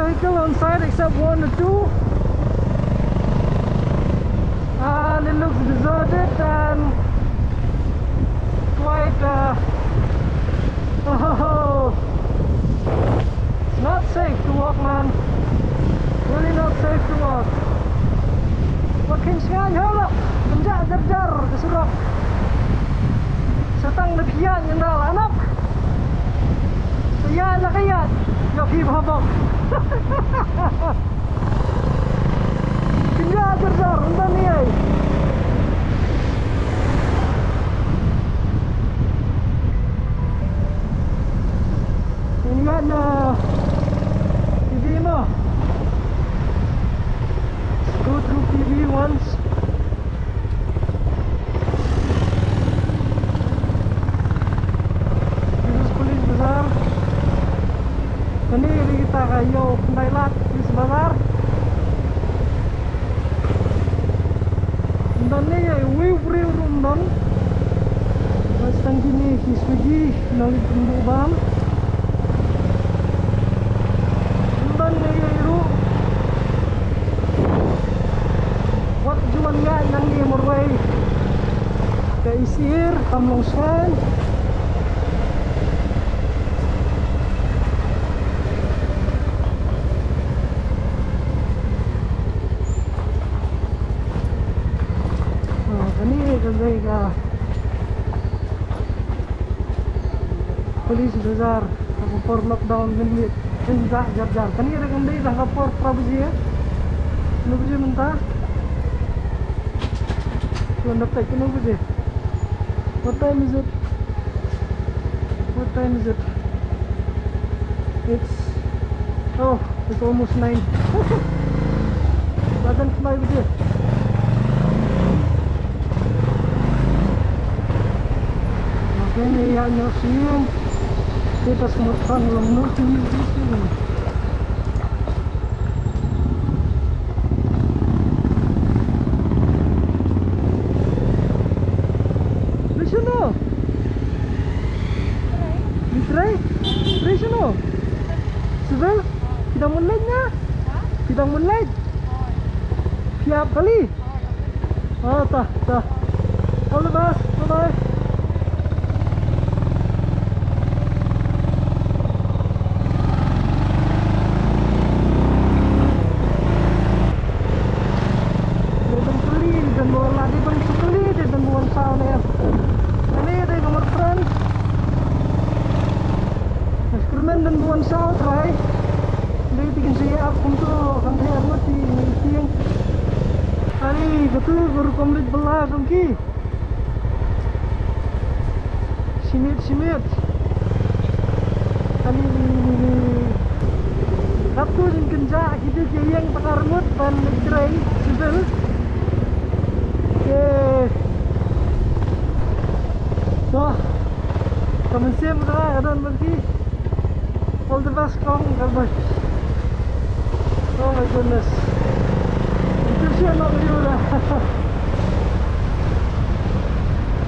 vehicle on site except one or two, and it looks deserted and quite oh, it's not safe to walk, man. Really not safe to walk. Makin siang halap, menjak jar kesurok. Setang lebihan yang dah anak. Saya nak kayat, yo pi babak. Kenja jar rentan ni ai. Ini kan TV mah. Go through TV once. This is Police Bazaar. Ini kita kayo Thailand Police Bazaar. Dan ni wave real room don. Bastang gini kiswiji nalit pembuban. Dan ni ru. Wat juman nga nang ni morway. Kaisir Kamlongsan. Ka Police Bazaar for lockdown minit enggak jar kani rekam dei tangkap por prabuji ya nubuji mentah landap tak nubuji. What time is it? It's almost 9. Badan fly buji. Ini yang nyosium kita semutkan lemur tinggi di sini. Bisno. Bitrai. Bisno. Sudah kita mulainya. Kita mulai. Siap kali. Oh, tah. All the best. Bye. Dan buan sao try dia bikin saya untuk kan saya mati tiang hari betul baru komplit belah dongki simit hari satu yang kenja kita yang takar mut dan negeri civil so kamu siap dah ada nanti. All the best, Kong. Oh my goodness. Itu siya na kayo na.